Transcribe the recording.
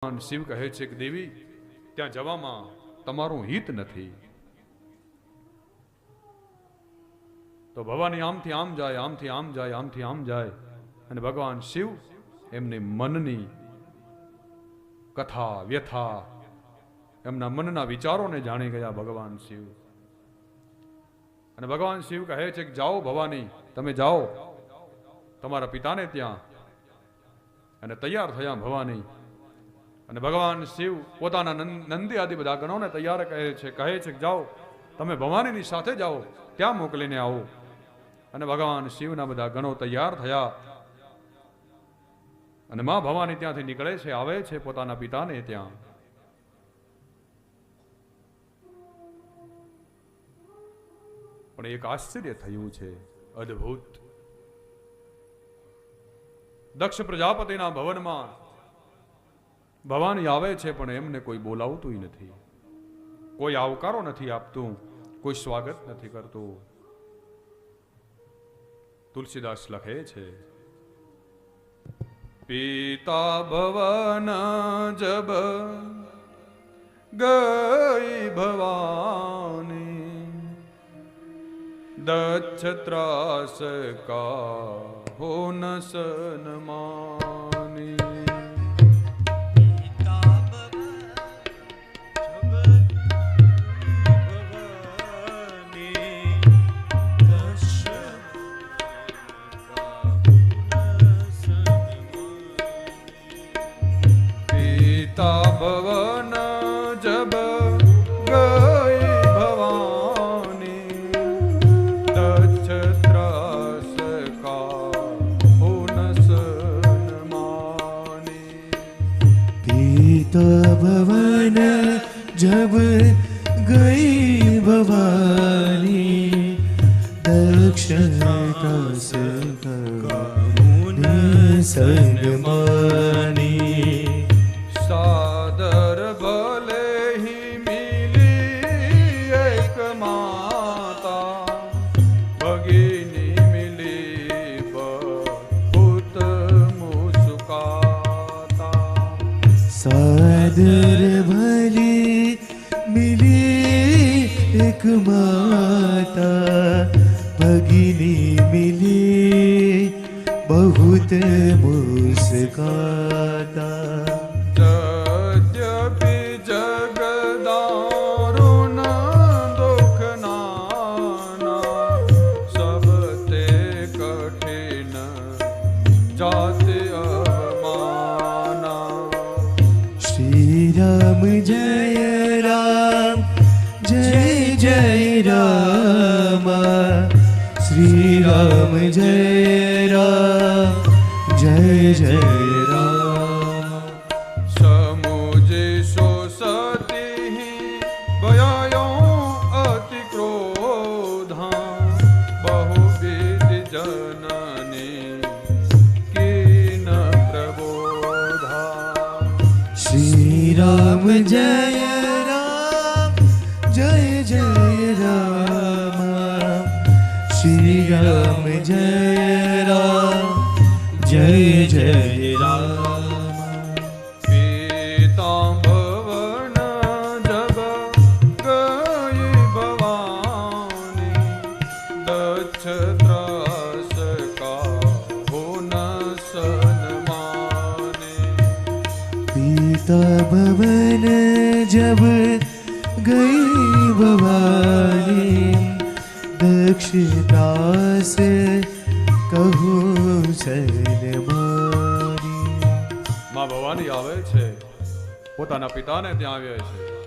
ભગવાન શિવ કહે છે કે દેવી ત્યાં જવામાં તમારું હિત નથી. તો ભવાની આમથી આમ જાય, આમથી આમ જાય, આમથી આમ જાય, અને ભગવાન શિવ એમની મનની કથા વ્યથા, એમના મનના વિચારોને જાણી ગયા ભગવાન શિવ. અને ભગવાન શિવ કહે છે કે જાઓ ભવાની, તમે જાઓ તમારા પિતાને ત્યાં. અને તૈયાર થયા ભવાની. અને ભગવાન શિવ પોતાના નંદી આદિ બધા ગણોને તૈયાર કહે છે કે જાઓ તમે ભવાનીની સાથે જાઓ, ત્યાં મોકલીને આવો. અને ભગવાન શિવના બધા ગણો તૈયાર થયા. અને માં ભવાની ત્યાંથી નીકળે છે, આવે છે પોતાના પિતાને ત્યાં. પણ એક આશ્ચર્ય થયું છે, અદ્ભુત. દક્ષ પ્રજાપતિના ભવનમાં ભવાની આવે છે, પણ એમને કોઈ બોલાવતું નથી, કોઈ આવકારો નથી આપતું, કોઈ સ્વાગત નથી કરતું. તુલસીદાસ લખે છે, પિતા ભવન જબ ગઈ ભવાની, દક્ષ ત્રાસ કા હો ન સન્માની. ભવન જબ ગઈ ભવાની, દક્ષ ત્રાસ કા હો ન સન્માની. પિતા ભવન જબ ગઈ ભવાની, દક્ષ ત્રાસ કા હો ન સન્માની. સાદર ભલે હી મિલી એક માતા, ભગીની મિલી બહુત મુસ્કાતા. સાદર ભલી મિલી એક માતા, ભગીની મિલી બહુત મુસ્કાતા. राम जय राम, जय जय राम, श्री राम जय राम, जय जय राम. समुझे सो सती भयायो अति क्रोधा, बहुविध जननी कीन प्रबोधा. श्री राम जय राम, जय जय राम, श्री राम जय राम, जय जय राम. पिता भवन जब गई भवानी, दक्ष त्रास का हो न सन्मानी. पिता भवन जब गई भवानी, दक्ष दास કહો સન્માની. માં ભવાની આવે છે, પોતાના પિતાને ત્યાં આવે છે.